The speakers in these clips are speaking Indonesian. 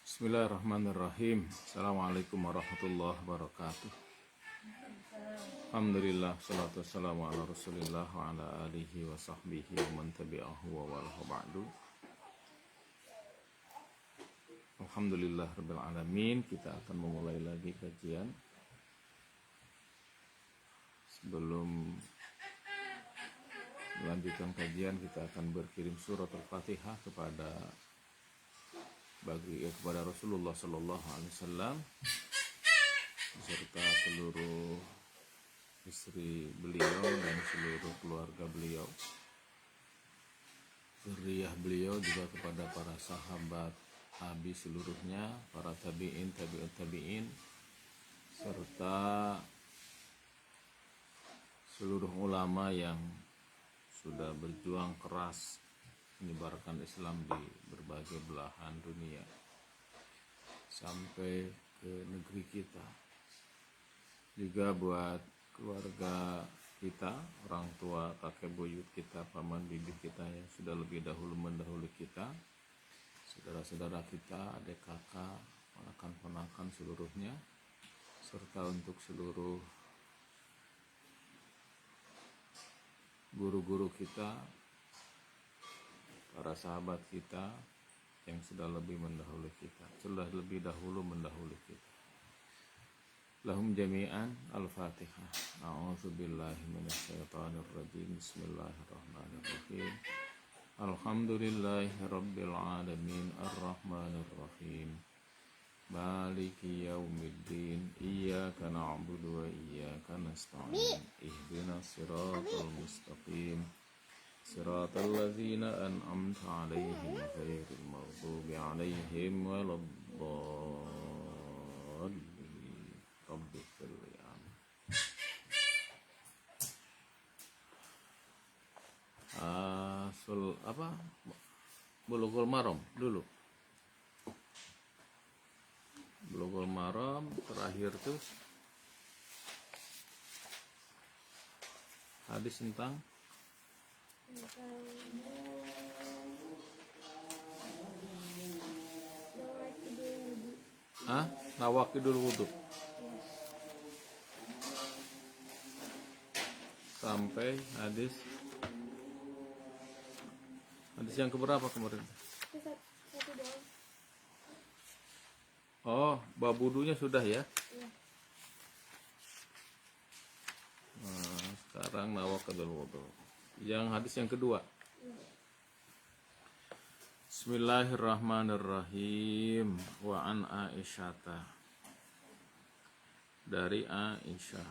Bismillahirrahmanirrahim. Assalamualaikum warahmatullahi wabarakatuh. Alhamdulillah, salatu wassalamu ala rasulillah wa ala alihi wa sahbihi wa man tabi'ahu wa walahu ba'du. Alhamdulillah rabbil alamin. Kita akan memulai lagi kajian. Sebelum melanjutkan kajian, kita akan berkirim surat Al-Fatihah kepada Rasulullah Sallallahu Alaihi Wasallam beserta seluruh istri beliau dan seluruh keluarga beliau, zuriyah beliau, juga kepada para sahabat Nabi seluruhnya, para tabi'in, tabi'ut tabi'in, serta seluruh ulama yang sudah berjuang keras menyebarkan Islam di berbagai belahan dunia sampai ke negeri kita. Juga buat keluarga kita, orang tua, kakek buyut kita, paman bibi kita yang sudah lebih dahulu mendahului kita, saudara-saudara kita, adik kakak, ponakan-ponakan seluruhnya, serta untuk seluruh guru-guru kita, para sahabat kita yang sudah lebih mendahului kita, sudah lebih dahulu mendahului kita. Lahum jami'an al-Fatihah. A'udzubillahi minasyaitonir rajim. Bismillahirrahmanirrahim. Alhamdulillahi rabbil alamin arrahmanir rahim. Maliki yaumiddin. Iyyaka na'budu wa iyyaka nasta'in. Ihdinas siratal mustaqim. Siratal ladzina an'amta 'alaihim ghairil maghdubi 'alaihim waladdallin. Rabbighfir li Bulughul Maram dulu. Bulughul Maram terakhir tuh hadis tentang nawaqidul wudu sampai hadis yang keberapa kemarin? Oh, bab wudunya sudah ya? Nah, sekarang nawaqidul wudu. Yang hadis yang kedua. Bismillahirrahmanirrahim. Wa an Aisyata, dari Aisyah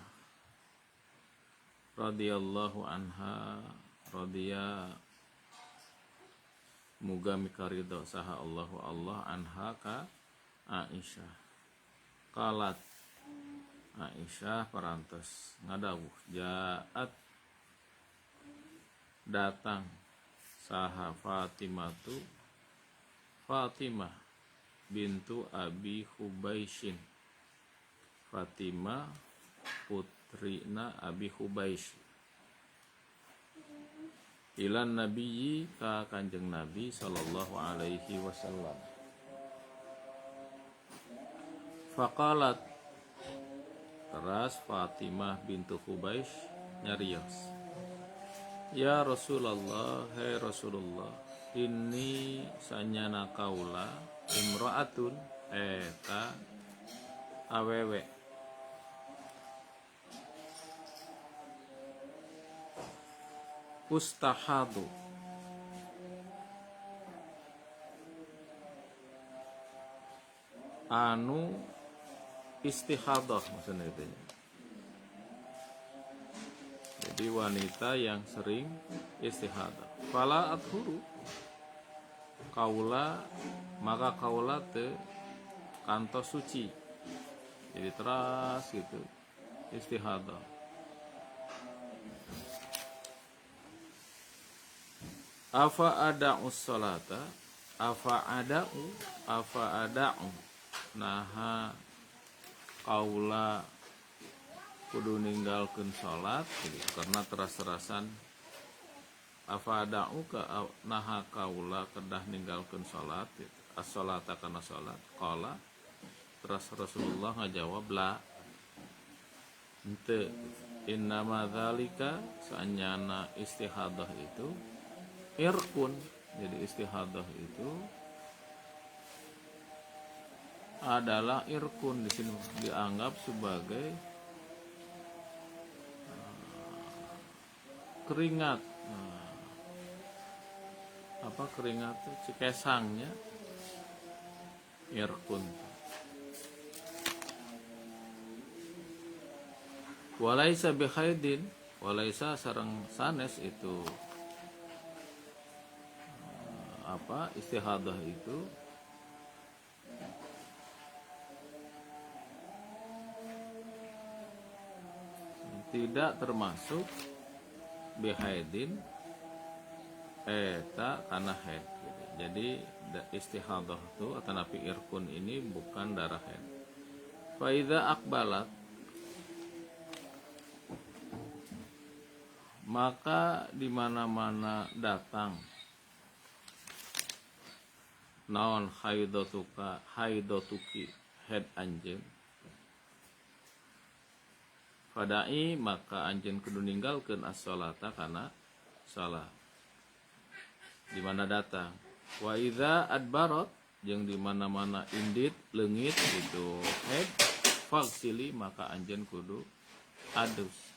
radhiyallahu anha, muga mikaridho saha Allahu Allah anha ka Aisyah. Qalat, Aisyah parantos ngadawuh, jaat datang saha Fatimah bintu Abi Hubaishin. Fatimah putrina Abi Hubaish. Ilan nabiyyi ka kanjeng Nabi sallallahu alaihi wasallam. Faqalat, teras Fatimah bintu Hubaish nyarios, ya Rasulullah, hai Rasulullah, ini sanyana kaula imra'atun eta awewe ustahadu anu istihadah, maksudnya itu. Jadi wanita yang sering istihadah. Fala athuru, kaula maka kaula te kantos suci. Jadi teras gitu istihadah. Afa ada'u sholata, afa ada'u naha kaula kudu ninggalkeun salat, jadi karena teras-terasan afada'u ka naha kaula kedah ninggalkeun salat as-salata kana salat qala terus Rasulullah ngajawab la henteu innama dzalika saanyana istihadah itu irkun. Jadi istihadah itu adalah irkun, di sini dianggap sebagai keringat. Apa keringat itu cikesangnya irkun. Walaisa bihaidin, walaisa sareng sanes itu apa istihadah itu tidak termasuk bihaidin eta kana haid gitu. Jadi istihadah itu atau napi irkun ini bukan darah haid. Fa idza aqbalat, maka di mana-mana datang naon haidatuki haid anjeun fadai maka anjeun kudu ninggalkeun as-salata kana salat di mana datang. Wa idza adbarat jeung di mana-mana indit leungit itu haid fagsili maka anjeun kudu adus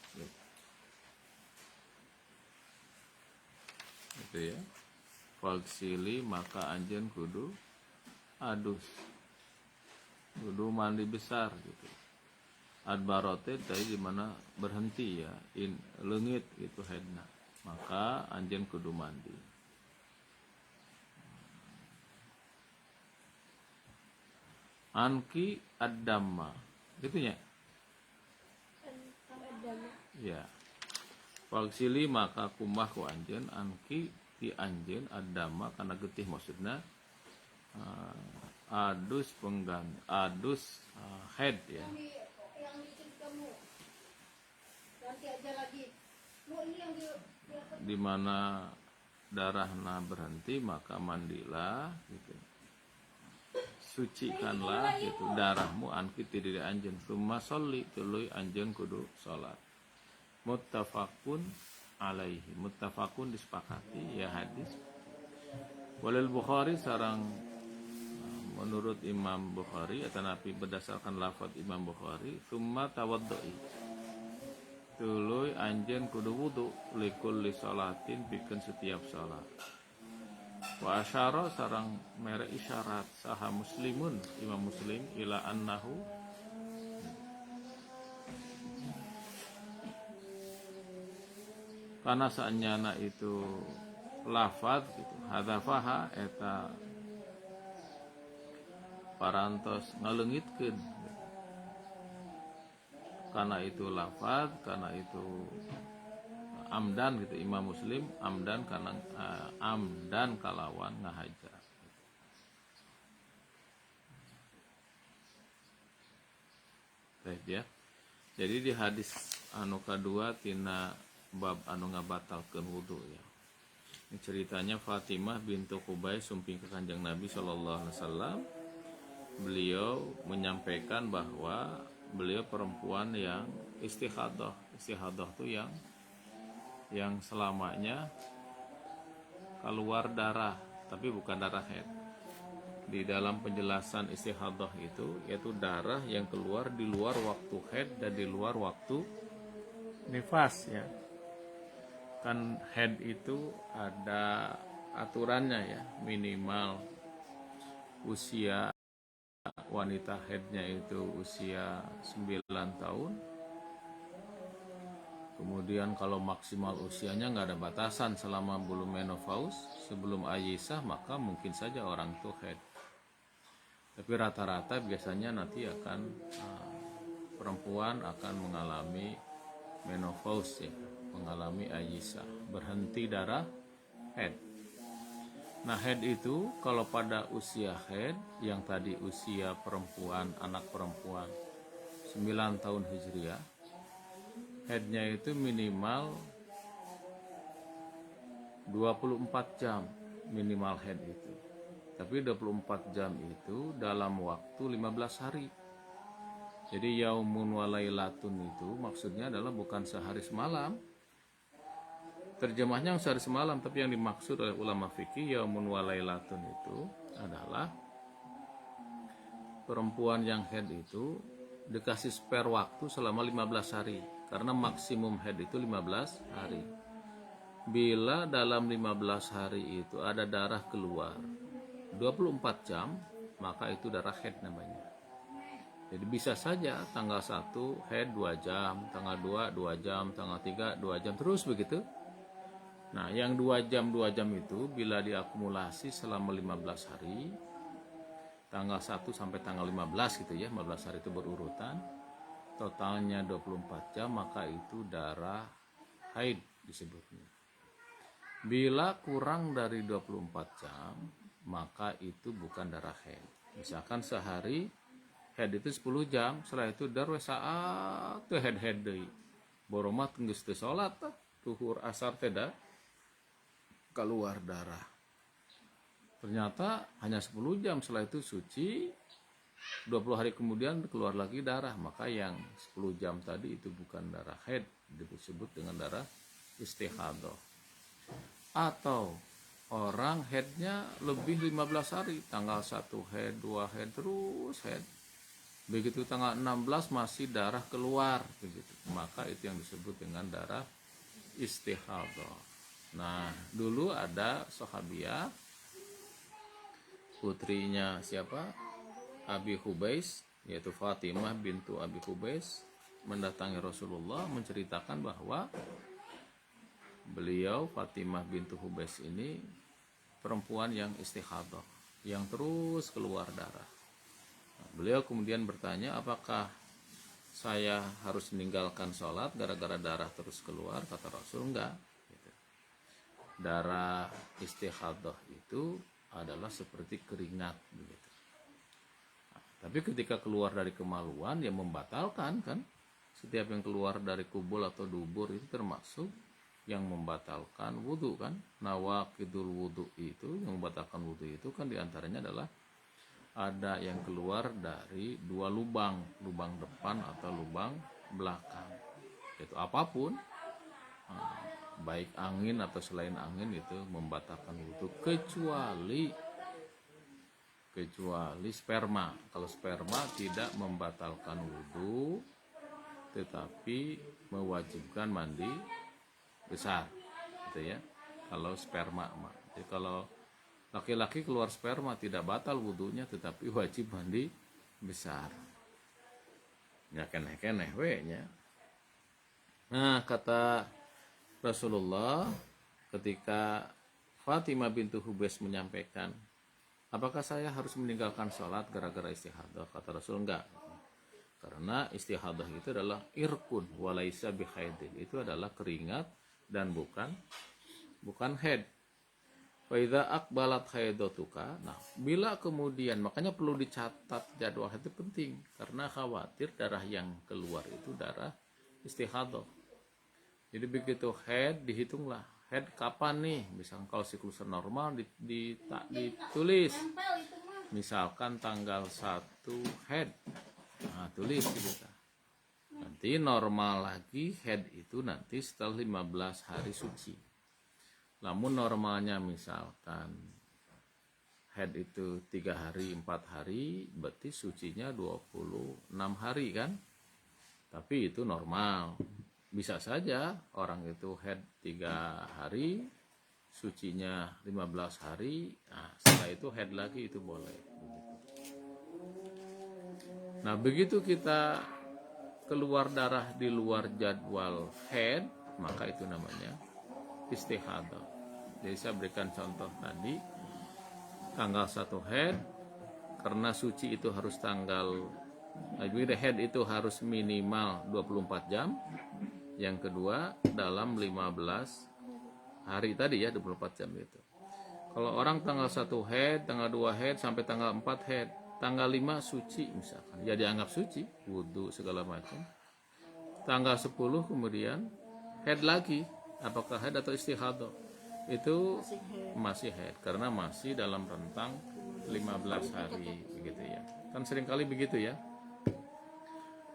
gitu ya. Fagsili maka anjeun kudu adus, kudu mandi besar gitu. Adbarote tadi di mana berhenti ya, leungit itu haidna, maka anjeun kudu mandi. Anki ad-damma, gitu ya? Ya. Fagsili maka kumbah ku anjeun anki ti anjeun ad-damma kana getih maksudna adus pengganti adus haid ya. Di mana darahna berhenti maka mandilah gitu. Sucikanlah itu darahmu anki ti diri anjeun summa sholli tuluy anjeun kudu salat. Muttafaqun alaihi, muttafaqun disepakati ya hadis. Walil Bukhari sarang menurut Imam Bukhari atau napi berdasarkan lafaz Imam Bukhari summa tawaddui tuluy anjeun kudu wudu likulli salatin pikeun setiap salat. Wa asyara sarang mere isyarat saha muslimun Imam Muslim ila annahu karena saanyana itu lafaz gitu hadafaha eta parantos ngaleungitkeun gitu. Karena itu lafaz, karena itu amdan gitu Imam Muslim amdan karena amdan kalawan ngahaja. Baik ya. Jadi di hadis anu kadua tina bab anu ngabatalkeun wudu ya. Ini ceritanya Fatimah bintu Qubais sumping ke Kanjeng Nabi sallallahu alaihi wasallam. Beliau menyampaikan bahwa beliau perempuan yang istihadah. Istihadah itu yang selamanya keluar darah, tapi bukan darah haid. Di dalam penjelasan istihadah itu yaitu darah yang keluar di luar waktu haid dan di luar waktu nifas ya. Kan haid itu ada aturannya ya, minimal usia wanita haidnya itu usia 9 tahun. Kemudian kalau maksimal usianya nggak ada batasan selama belum menopause, sebelum ayisah maka mungkin saja orang itu haid. Tapi rata-rata biasanya nanti akan perempuan akan mengalami menopause ya, mengalami ayisah, berhenti darah haid. Nah haid itu kalau pada usia haid yang tadi usia perempuan, anak perempuan 9 tahun Hijriah, haidnya itu minimal 24 jam minimal haid itu. Tapi 24 jam itu dalam waktu 15 hari. Jadi yaumun walailatun itu maksudnya adalah bukan sehari semalam. Terjemahnya yang sehari semalam, tapi yang dimaksud oleh ulama fikih yaumun walailatun itu adalah perempuan yang haid itu dikasih spare waktu selama 15 hari. Karena maksimum haid itu 15 hari. Bila dalam 15 hari itu ada darah keluar 24 jam, maka itu darah haid namanya. Jadi bisa saja tanggal 1 haid 2 jam, tanggal 2 2 jam, tanggal 3 2 jam, terus begitu. Nah, yang 2 jam itu bila diakumulasi selama 15 hari, tanggal 1 sampai tanggal 15 gitu ya, 15 hari itu berurutan, totalnya 24 jam, maka itu darah haid disebutnya. Bila kurang dari 24 jam, maka itu bukan darah haid. Misalkan sehari haid itu 10 jam, setelah itu darah saat teu haid deui. Boromat geus teu salat tuhur asar teda keluar darah. Ternyata hanya 10 jam, setelah itu suci, 20 hari kemudian keluar lagi darah, maka yang 10 jam tadi itu bukan darah haid, disebut dengan darah istihadah. Atau orang haidnya lebih 15 hari, tanggal 1 haid, 2 haid, terus haid. Begitu tanggal 16 masih darah keluar begitu. Maka itu yang disebut dengan darah istihadah. Nah, dulu ada sahabiah, putrinya siapa? Abi Hubais, yaitu Fatimah bintu Abi Hubais, mendatangi Rasulullah menceritakan bahwa beliau Fatimah bintu Hubais ini perempuan yang istihadah, yang terus keluar darah. Nah, beliau kemudian bertanya, apakah saya harus meninggalkan sholat gara-gara darah terus keluar? Kata Rasul, enggak. Darah istihadah itu adalah seperti keringat begitu. Nah, tapi ketika keluar dari kemaluan yang membatalkan kan, setiap yang keluar dari kubul atau dubur itu termasuk yang membatalkan wudhu kan. Nawaqidul wudhu itu, yang membatalkan wudhu itu kan diantaranya adalah ada yang keluar dari 2 lubang, lubang depan atau lubang belakang. Itu apapun, baik angin atau selain angin itu membatalkan wudhu, kecuali sperma. Kalau sperma tidak membatalkan wudhu, tetapi mewajibkan mandi besar, gitu ya. Kalau sperma, jadi kalau laki-laki keluar sperma tidak batal wudhunya, tetapi wajib mandi besar. Ya keneh-keneh we nya. Nah, kata Rasulullah ketika Fatimah bintu Hubais menyampaikan, apakah saya harus meninggalkan sholat gara-gara istihadah? Kata Rasul, enggak. Karena istihadah itu adalah irkun walaisa bihaidin. Itu adalah keringat dan bukan haid. Wa idza aqbalat haidatuka. Nah, bila kemudian, makanya perlu dicatat jadwal itu penting, karena khawatir darah yang keluar itu darah istihadah. Jadi begitu haid dihitunglah, haid kapan nih? Misalkan kalau siklus normal ditulis, misalkan tanggal 1 haid, nah tulis gitu. Nanti normal lagi haid itu nanti setelah 15 hari suci. Namun normalnya misalkan haid itu 3 hari 4 hari, berarti sucinya 26 hari kan. Tapi itu normal. Bisa saja orang itu haid 3 hari, sucinya 15 hari, nah setelah itu haid lagi, itu boleh. Nah begitu kita keluar darah di luar jadwal haid, maka itu namanya istihadah. Jadi saya berikan contoh tadi, tanggal 1 haid, karena suci itu harus haid itu harus minimal 24 jam. Yang kedua dalam 15 hari tadi ya, 24 jam itu. Kalau orang tanggal 1 haid, tanggal 2 haid, sampai tanggal 4 haid, tanggal 5 suci misalkan, ya dianggap suci, wudhu segala macam. Tanggal 10 kemudian haid lagi, apakah haid atau istihadah? itu masih haid karena masih dalam rentang 15 hari begitu ya. Kan seringkali begitu ya.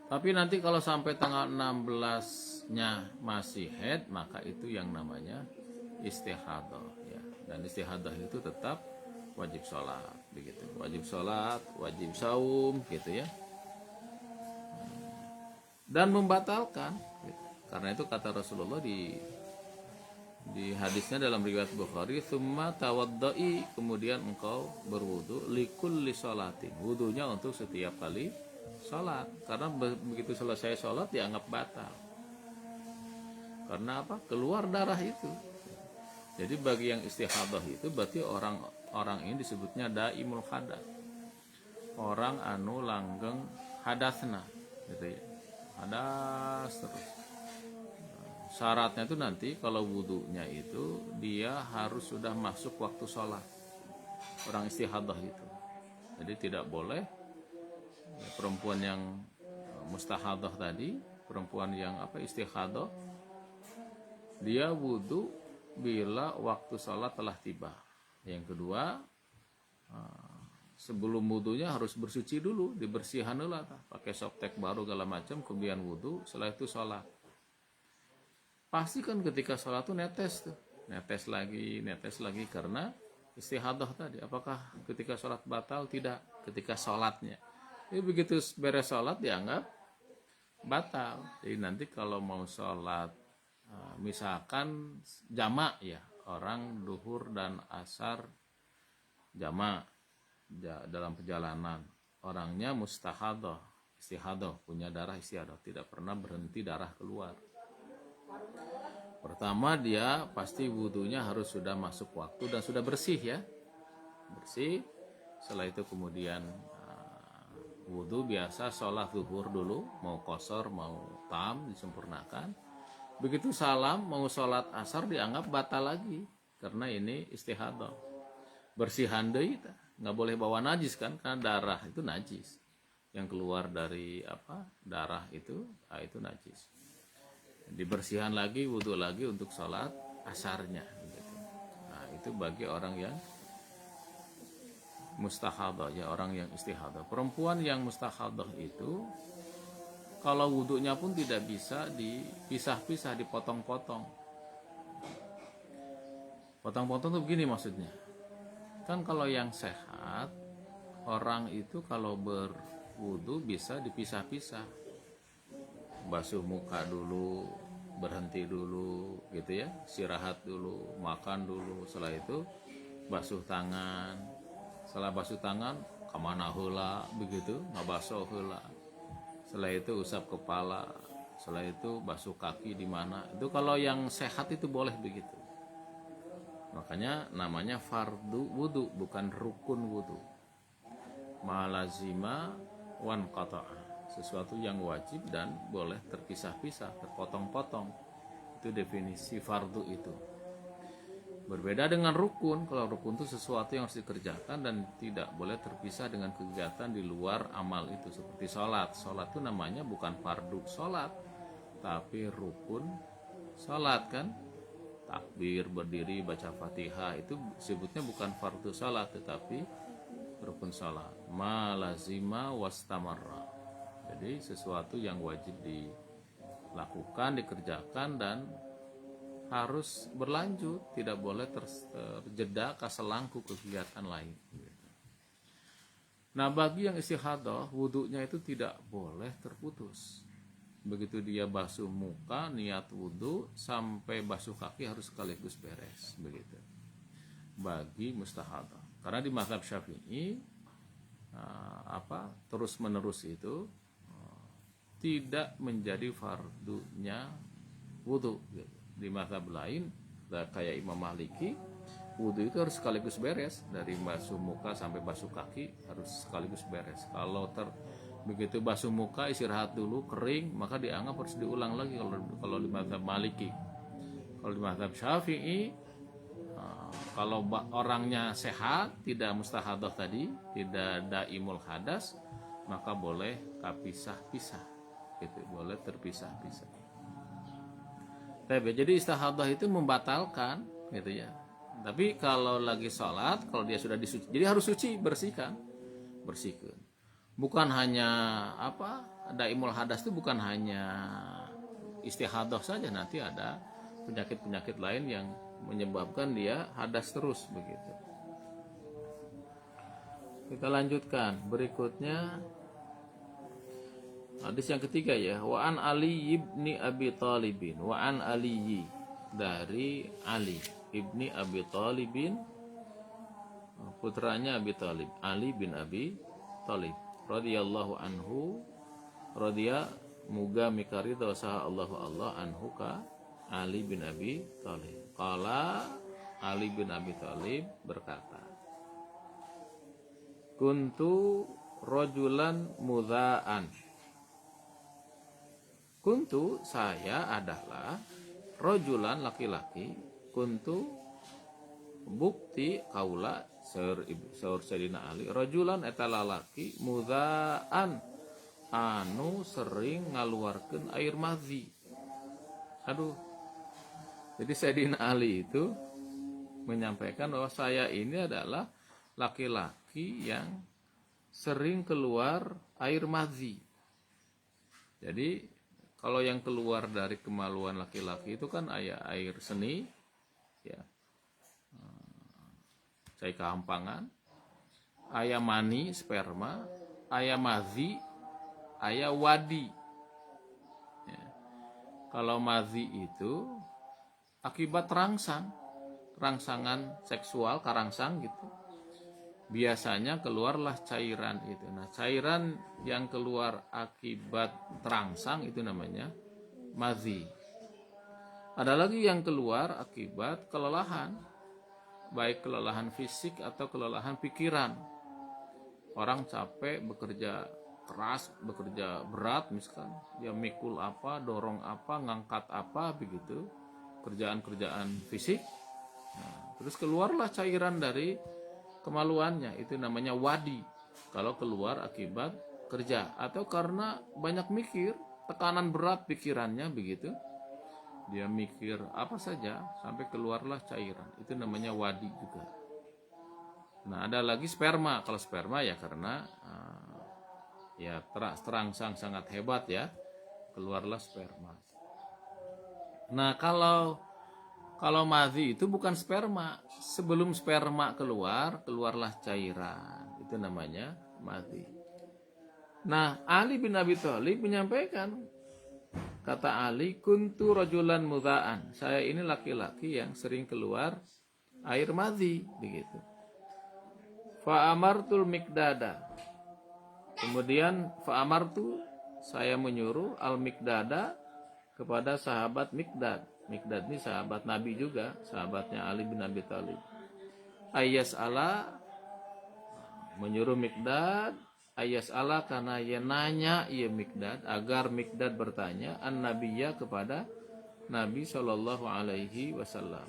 Tapi nanti kalau sampai tanggal 16-nya masih haid, maka itu yang namanya istihadah ya. Dan istihadah itu tetap wajib sholat begitu. Wajib sholat, wajib saum gitu ya. Dan membatalkan gitu. Karena itu kata Rasulullah di hadisnya dalam riwayat Bukhari, "Tsumma tawaddai", kemudian engkau berwudu likulli sholatin, wudunya untuk setiap kali sholat, karena begitu selesai sholat dianggap batal. Karena apa? Keluar darah itu. Jadi bagi yang istihadah itu berarti orang ini disebutnya daimul hadas, orang anu langgeng hadasna gitu ya, hadas terus. Syaratnya itu nanti kalau wudunya itu dia harus sudah masuk waktu sholat, orang istihadah itu. Jadi tidak boleh ya, perempuan yang mustahadah tadi, perempuan yang istihadah, dia wudu bila waktu sholat telah tiba. Yang kedua, sebelum wudunya harus bersuci dulu, dibersihan dulu, pakai soptek baru segala macam, kemudian wudu, setelah itu sholat. Pasti kan ketika sholat tuh netes lagi karena istihadah tadi. Apakah ketika sholat batal? Tidak, ketika sholatnya. Jadi begitu beres sholat dianggap batal. Jadi nanti kalau mau sholat, misalkan jamak ya, orang duhur dan asar jamak dalam perjalanan, orangnya mustahadah, istihadah, punya darah istihadah, tidak pernah berhenti darah keluar. Pertama dia pasti wudunya harus sudah masuk waktu dan sudah bersih ya, bersih. Setelah itu kemudian wudu biasa sholat zuhur dulu, mau qashar mau tam disempurnakan. Begitu salam mau sholat asar dianggap batal lagi karena ini istihadah. Bersihan deui, nggak boleh bawa najis kan, karena darah itu najis. Yang keluar dari darah itu najis. Dibersihan lagi, wudhu lagi untuk sholat asarnya gitu. Nah itu bagi orang yang mustahadah ya, orang yang istihadah. Perempuan yang mustahadah itu kalau wudhunya pun tidak bisa dipisah-pisah, dipotong-potong. Potong-potong itu begini maksudnya, kan kalau yang sehat orang itu kalau berwudhu bisa dipisah-pisah, basuh muka dulu, berhenti dulu gitu ya, istirahat dulu, makan dulu, setelah itu basuh tangan, setelah basuh tangan kemana heula begitu, ngabasuh heula, setelah itu usap kepala, setelah itu basuh kaki di mana. Itu kalau yang sehat itu boleh begitu. Makanya namanya fardu wudu, bukan rukun wudu. Malazima wan qata'a, sesuatu yang wajib dan boleh terpisah-pisah, terpotong-potong. Itu definisi fardu itu. Berbeda dengan rukun. Kalau rukun itu sesuatu yang harus dikerjakan dan tidak boleh terpisah dengan kegiatan di luar amal itu. Seperti sholat. Sholat itu namanya bukan fardu sholat, tapi rukun sholat kan. Takbir, berdiri, baca fatihah itu sebutnya bukan fardu sholat, tetapi rukun sholat. Ma lazima wastamarra. Jadi sesuatu yang wajib dilakukan, dikerjakan dan harus berlanjut, tidak boleh terjeda kaselangku kegiatan lain. Nah bagi yang istihadah, wudhunya itu tidak boleh terputus. Begitu dia basuh muka, niat wudhu sampai basuh kaki harus sekaligus beres begitu. Bagi mustahadah, karena di mazhab Syafi'i terus menerus itu tidak menjadi fardunya wudhu. Di mazhab lain kayak Imam Maliki, wudhu itu harus sekaligus beres, dari basuh muka sampai basuh kaki harus sekaligus beres. Kalau begitu basuh muka istirahat dulu kering, maka dianggap harus diulang lagi kalau di mazhab Maliki. Kalau di mazhab Syafi'i, kalau orangnya sehat, tidak mustahadah tadi, tidak daimul hadas, maka boleh kapisah-pisah gitu, boleh terpisah-pisah. Jadi istihadah itu membatalkan gitu ya, Tapi kalau lagi sholat, kalau dia sudah disuci, jadi harus suci, bersihkan. Bukan hanya daimul hadas itu bukan hanya istihadah saja, nanti ada penyakit-penyakit lain yang menyebabkan dia hadas terus begitu. Kita lanjutkan berikutnya hadis yang ketiga ya, wa an Ali ibni Abi Thalibin, wa an Ali, dari Ali ibni Abi Thalibin, putranya Abi Thalib, Ali bin Abi Thalib radhiyallahu anhu, radhiya muga mikarida saha Allah anhu ka Ali bin Abi Thalib. Qala Ali bin Abi Thalib berkata, kuntu rajulan mudha'an. Kuntu, saya adalah rajulan, laki-laki, kuntu bukti kaula saur Sayyidina Ali, rajulan eta lalaki mudha'an anu sering ngaluarkeun air madhi. Aduh. Jadi Sayyidina Ali itu menyampaikan bahwa saya ini adalah laki-laki yang sering keluar air madhi. Jadi kalau yang keluar dari kemaluan laki-laki itu kan air seni, ya, cai kehampangan, aya mani, sperma, aya madhi, aya wadi. Ya. Kalau madhi itu akibat rangsangan seksual, karangsang gitu. Biasanya keluarlah cairan itu. Nah, cairan yang keluar akibat terangsang itu namanya madhi. Ada lagi yang keluar akibat kelelahan, baik kelelahan fisik atau kelelahan pikiran. Orang capek, bekerja keras, bekerja berat misalkan, dia mikul apa, dorong apa, ngangkat apa begitu, kerjaan-kerjaan fisik. Nah, terus keluarlah cairan dari kemaluannya, itu namanya wadi. Kalau keluar akibat kerja atau karena banyak mikir, tekanan berat pikirannya begitu, dia mikir apa saja sampai keluarlah cairan, itu namanya wadi juga. Nah, ada lagi sperma. Kalau sperma ya karena ya terangsang sangat hebat ya, keluarlah sperma. Nah, kalau madhi itu bukan sperma. Sebelum sperma keluarlah cairan. Itu namanya madhi. Nah, Ali bin Abi Thalib menyampaikan, kata Ali, kuntu rajulan mudha'an. Saya ini laki-laki yang sering keluar air madhi begitu. Fa'amartul Miqdada. Kemudian fa'amartu, saya menyuruh al-Miqdada kepada sahabat Miqdad. Miqdad ini sahabat Nabi juga, sahabatnya Ali bin Abi Thalib. Ayas Allah, menyuruh Miqdad, ayas Allah karena ia nanya ia Miqdad, agar Miqdad bertanya an Nabiyya kepada Nabi Shallallahu Alaihi Wasallam.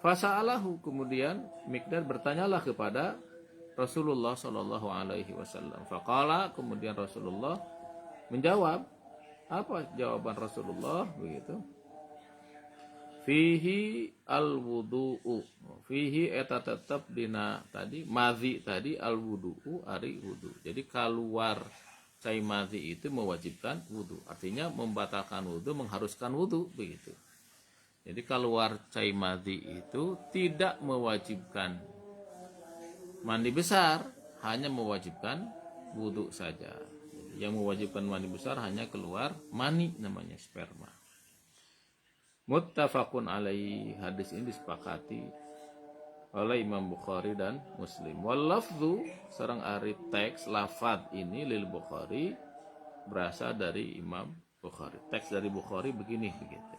Fasa'alahu, kemudian Miqdad bertanyalah kepada Rasulullah Shallallahu Alaihi Wasallam. Faqala, kemudian Rasulullah menjawab. Apa jawaban Rasulullah begitu? Fihi al-wudu'u. Fihi eta tetap dina tadi madhi tadi al-wudu'u ari wudu. Jadi keluar cai madhi itu mewajibkan wudu. Artinya membatalkan wudu, mengharuskan wudu begitu. Jadi keluar cai madhi itu tidak mewajibkan mandi besar, hanya mewajibkan wudu saja. Yang mewajibkan mandi besar hanya keluar mani, namanya sperma. Muttafaqun alaihi, hadis ini disepakati oleh Imam Bukhari dan Muslim. Wal lafzu, sareng ari teks lafaz ini lil Bukhari berasal dari Imam Bukhari. Teks dari Bukhari begini begitu.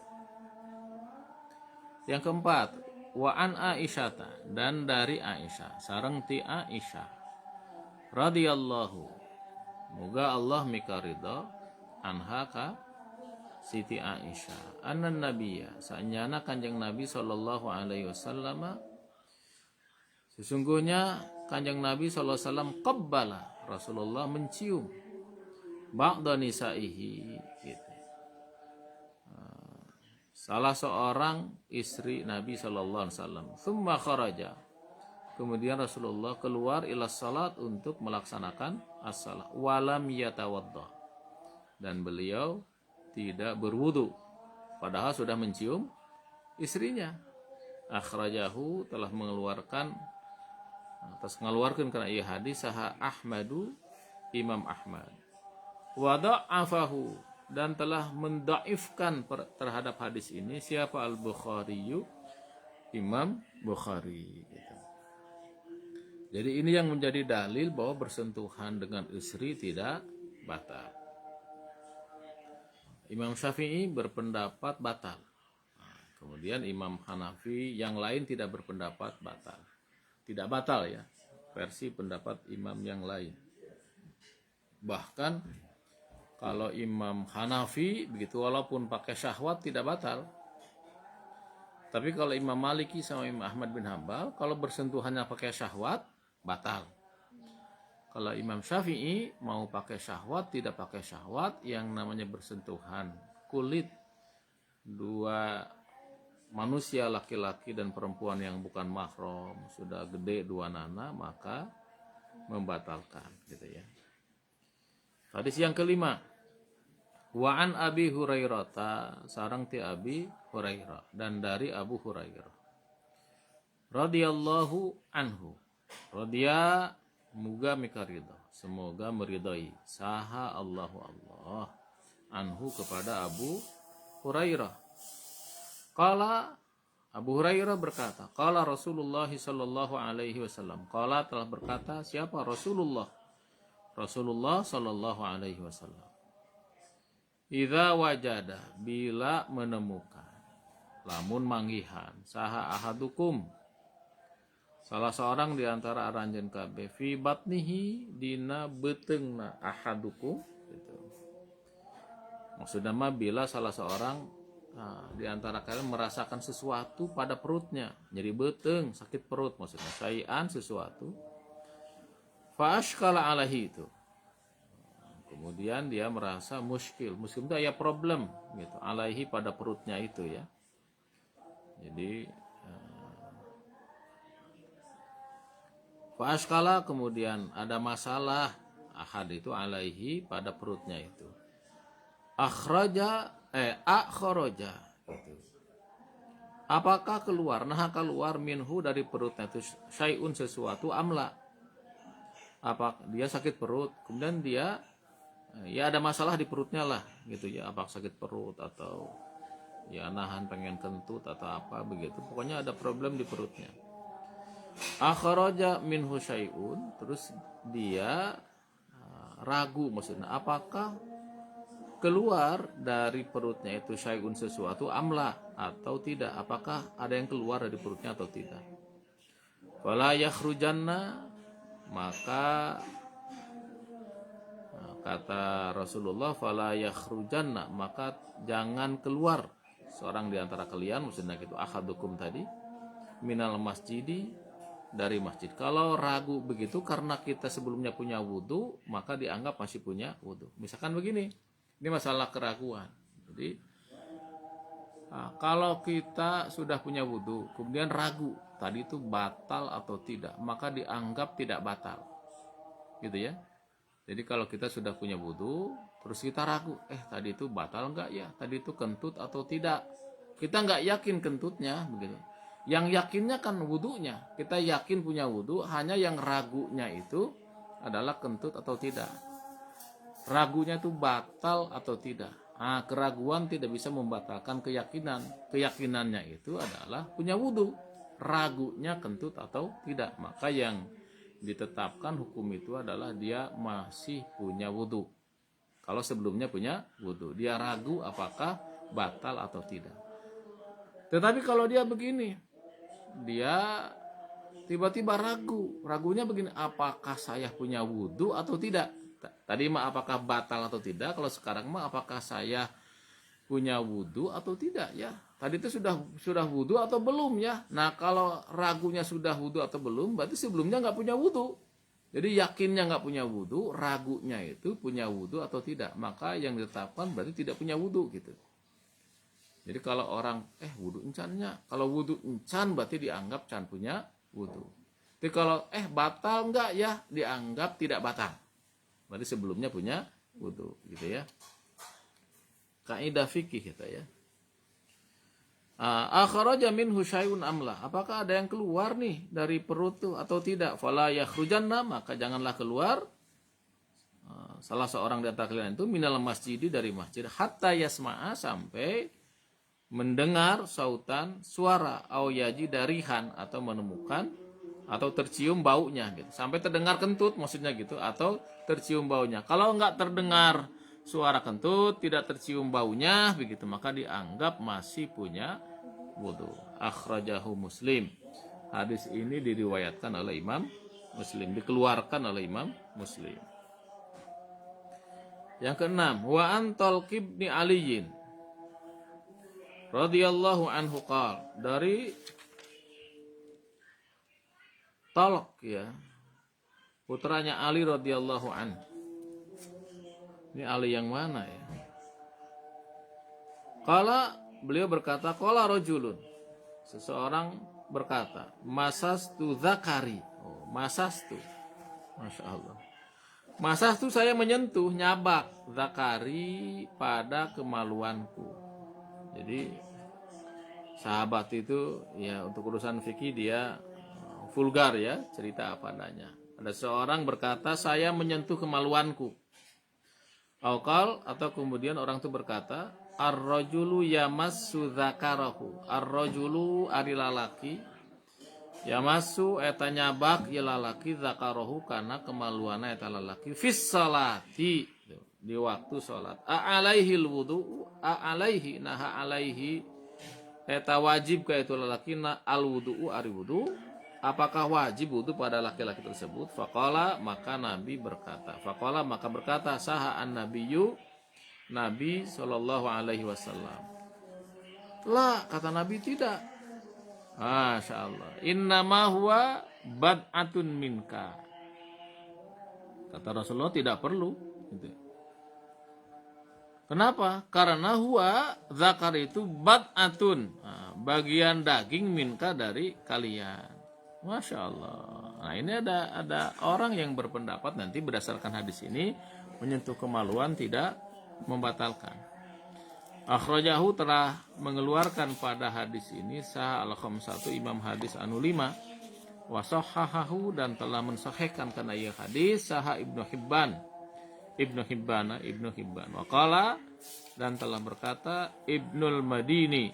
Yang keempat, wa an Aisyah, dan dari Aisyah, sareng ti Aisyah radhiyallahu, moga Allah mikaridho, anha ka Siti Aisyah, anna nabiyya, sanyana kanjeng Nabi sallallahu alaihi wasallam, sesungguhnya kanjeng Nabi sallallahu alaihi wasallam qabbala, Rasulullah mencium ba'da nisaihi gitu. salah seorang istri Nabi sallallahu alaihi wasallam. Tsumma kharaja. Kemudian Rasulullah keluar ila salat untuk melaksanakan as-salat. Walam yatawaddah. Dan beliau tidak berwudu. Padahal sudah mencium istrinya. Akhrajahu telah mengeluarkan karena ia hadis saha Ahmadu Imam Ahmad. Wada'afahu dan telah mendaifkan terhadap hadis ini siapa Al-Bukhari, Imam Bukhari gitu. Jadi ini yang menjadi dalil bahwa bersentuhan dengan istri tidak batal. Imam Syafi'i berpendapat batal. Kemudian Imam Hanafi yang lain tidak berpendapat batal. Tidak batal ya, versi pendapat imam yang lain. Bahkan kalau Imam Hanafi begitu walaupun pakai syahwat tidak batal. Tapi kalau Imam Maliki sama Imam Ahmad bin Hambal kalau bersentuhannya pakai syahwat batal. Kalau Imam Syafi'i mau pakai syahwat tidak pakai syahwat, yang namanya bersentuhan kulit dua manusia laki-laki dan perempuan yang bukan mahram sudah gede dua nana maka membatalkan gitu ya. Hadis yang kelima, wa an Abi Hurairah, sareng ti Abi Hurairah, dan dari Abu Hurairah radhiyallahu anhu, radhiya muga mikaridho, semoga meridai saha Allahu Allah anhu kepada Abu Hurairah. Qala Abu Hurairah berkata, qala Rasulullah sallallahu alaihi wasallam. Qala telah berkata siapa? Rasulullah sallallahu alaihi wasallam. Idza wajada, bila menemukan, lamun manggihan, saha ahadukum, salah seorang di antara aranjeun kabeh, fi batnihi, dina beteungna ahadukum gitu. Maksudnya mah bila salah seorang di antara kalian merasakan sesuatu pada perutnya, jadi beteung, sakit perut maksudnya, syai'an sesuatu, fa ashkala alaihi itu. Kemudian dia merasa muskil itu ya problem gitu, alaihi pada perutnya itu ya. Jadi fa ashkala kemudian ada masalah, ahad itu alaihi pada perutnya itu. Akhraja akhraja gitu. Apakah keluar? Nah keluar minhu dari perutnya itu syai'un sesuatu amla. Apa dia sakit perut, kemudian dia ya ada masalah di perutnya lah gitu ya, apa sakit perut atau ya nahan pengen kentut atau apa begitu, pokoknya ada problem di perutnya. Akhraja minhu syai'un, terus dia ragu maksudnya apakah keluar dari perutnya itu syai'un sesuatu amla atau tidak, apakah ada yang keluar dari perutnya atau tidak. Fala yakhrujanna, maka kata Rasulullah, fala yakhrujanna, maka jangan keluar seorang di antara kalian, maksudnya gitu ahadukum tadi, minal masjidi, dari masjid. Kalau ragu begitu karena kita sebelumnya punya wudu, maka dianggap masih punya wudu. Misalkan begini, ini masalah keraguan. Jadi kalau kita sudah punya wudu, kemudian ragu tadi itu batal atau tidak, maka dianggap tidak batal, gitu ya. Jadi kalau kita sudah punya wudu, terus kita ragu, tadi itu batal enggak ya? Tadi itu kentut atau tidak? Kita enggak yakin kentutnya, begitu. Yang yakinnya kan wudunya. Kita yakin punya wudu, hanya yang ragunya itu adalah kentut atau tidak. Ragunya itu batal atau tidak. Keraguan tidak bisa membatalkan keyakinan. Keyakinannya itu adalah punya wudu. Ragunya kentut atau tidak. Maka yang ditetapkan hukum itu adalah dia masih punya wudu. Kalau sebelumnya punya wudu, dia ragu apakah batal atau tidak. Tetapi kalau dia begini, dia tiba-tiba ragunya begini, apakah saya punya wudu atau tidak? Tadi mah apakah batal atau tidak, kalau sekarang mah apakah saya punya wudu atau tidak ya? Tadi itu sudah wudu atau belum ya? Nah kalau ragunya sudah wudu atau belum, berarti sebelumnya nggak punya wudu. Jadi yakinnya nggak punya wudu, ragunya itu punya wudu atau tidak. Maka yang ditetapkan berarti tidak punya wudu gitu. Jadi kalau orang wudu encannya, kalau wudu encan berarti dianggap can punya wudu. Tapi kalau batal enggak ya, dianggap tidak batal. Berarti sebelumnya punya wudu, gitu ya. Kaidah fikih kita ya. Akhraja minhu syai'un amla. Apakah ada yang keluar nih dari perut tuh atau tidak? Fala yakhrujanna, maka janganlah keluar salah seorang di antara kalian itu minal masjidi, dari masjid, hatta yasma'a, sampai mendengar sautan suara, au yaji darihan, atau menemukan atau tercium baunya gitu. Sampai terdengar kentut maksudnya gitu, atau tercium baunya. Kalau enggak terdengar suara kentut, tidak tercium baunya begitu, maka dianggap masih punya wudu. Akhrajahu Muslim. Hadis ini diriwayatkan oleh Imam Muslim, dikeluarkan oleh Imam Muslim. Yang keenam, wa an Talq bin Ali radhiyallahu anhu qala, dari Talq ya, putranya Ali radhiyallahu anhu. Ini Ali yang mana ya? Qala, beliau berkata, qala rajulun, seseorang berkata, masastu zakari. Oh, masastu. Masya Allah. Masastu, saya menyentuh, nyabak, zakari, pada kemaluanku. Jadi sahabat itu ya, untuk urusan fikih dia vulgar ya, cerita apa adanya. Ada seorang berkata, saya menyentuh kemaluanku. Aukal, atau kemudian orang itu berkata, ar-rajulu yamassu dzakarahu. Ar-rajulu ari lalaki, yamassu eta nyabak ya lalaki, dzakarahu kana kemaluana eta lalaki, fis salati, di waktu salat. Alaihi wudu, alaihi naha alaihi, eta wajib ka itu lalaki na al wudu ari wudu. Apakah wajib wudu pada laki-laki tersebut? Faqala, maka Nabi berkata. Faqala, maka berkata, saha an-nabiyyu, Nabi sallallahu alaihi wasallam. La, kata Nabi, tidak. Masya Allah. Innama huwa bad'atun minka. Kata Rasulullah, tidak perlu. Gitu. Kenapa? Karena huwa, zakar itu bad'atun, bagian daging minka, dari kalian. Masya Allah. Nah, ini ada orang yang berpendapat nanti berdasarkan hadis ini, menyentuh kemaluan tidak membatalkan. Akhrajahu, telah mengeluarkan pada hadis ini sah al-khamsatu, imam hadis anu 5, wa sahhahahu, dan telah mensahihkan karena ia hadis sah Ibnu Hibban. Wa qala, dan telah berkata Ibnul Madini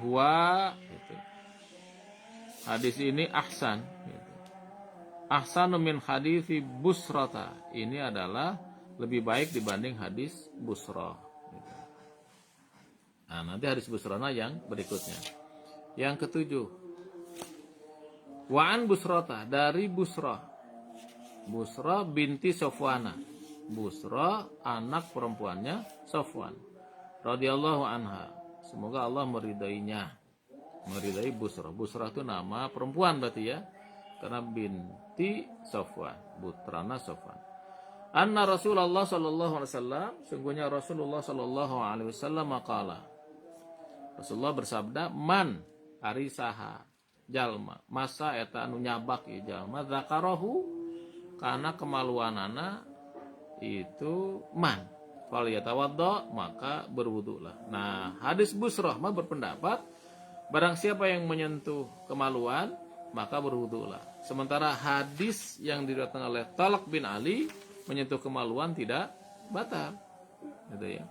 huwa gitu. Hadis ini ahsan gitu. Ahsanu min hadisi Busrata, ini adalah lebih baik dibanding hadis Busrah gitu. Nah, nanti hadis Busrana yang berikutnya. Yang ketujuh, wa'an Busrata, dari Busrah binti Sofwana. Busrah anak perempuannya Sofwan radhiyallahu anha, semoga Allah meridainya, meridai Busrah. Busrah itu nama perempuan berarti ya, karena binti Sofwan, putrana Sofwan. Anna Rasulullah sallallahu alaihi wasallam, sungguhnya Rasulullah sallallahu alaihi wasallam maqala, Rasulullah bersabda, man ari saha jalma, masa eta anu nyabak ya jalma, zakarahu, karena kemaluanana itu man, fal yatawaddo, maka berwudulah. Nah, hadis Busrah mah berpendapat barang siapa yang menyentuh kemaluan maka berwudulah. Sementara hadis yang diriwayatkan oleh Talq bin Ali, menyentuh kemaluan tidak batal. Gitu ya.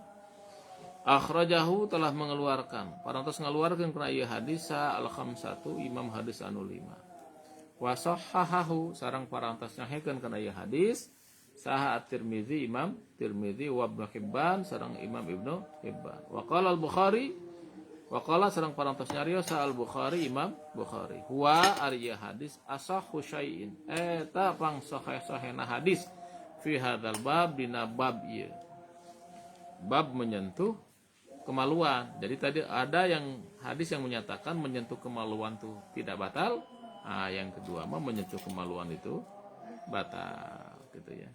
Akhrajahu, telah mengeluarkan. Parantos ngeluarkan kena ieu hadis al-khamsatu, imam hadis anu 5. Wa sahhahahu, sareng parantos nyahekeun kana ieu hadis saha at-Tirmizi, imam Tirmizi, wa Ibnu Hibban, sareng imam Ibnu Hibban. Wa qala al-Bukhari, wa qala sareng parantos nyarios al-Bukhari, imam Bukhari, huwa ari hadis asahhu syai'in, eta pang sahih-sahihna hadis fi hadzal bab, dina bab ieu. Bab menyentuh kemaluan. Jadi tadi ada yang hadis yang menyatakan menyentuh kemaluan itu tidak batal. Nah, yang kedua mah menyentuh kemaluan itu batal gitu ya.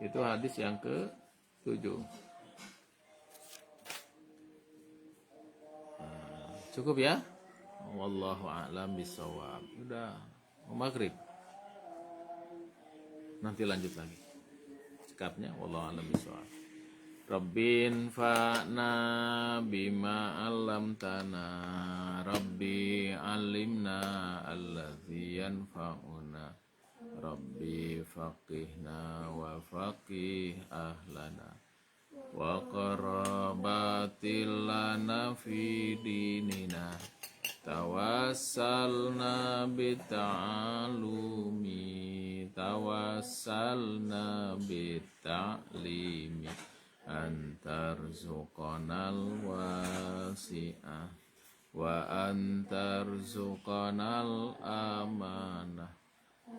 Itu hadis yang ke-7. Cukup ya? Wallahu a'lam bishawab. Udah mau maghrib. Nanti lanjut lagi. Cekapnya wallahu a'lam bishawab. Rabbin fa'na bima 'allamtana. Rabbi 'allimna allazi yanfa'una. Rabbi faqihna wa faqih ahlana. Wa qarabatil lana fi dinina. Tawassalna bita'alumi. Tawassalna bita'limi. Antarzuqanal wasi'ah. Wa antarzuqanal amanah.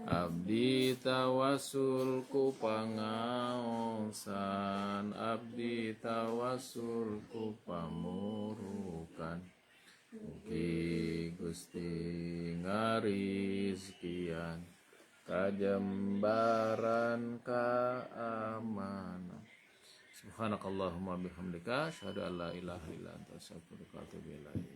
Abdi tawasulku pangaosan. Abdi tawasulku pamurukan. Mugi Gusti ngarizkian kajembaran keamanan. Subhanakallahumma bihamdika asyhadu an la ilaha illa anta astaghfiruka wa atubu ilaik.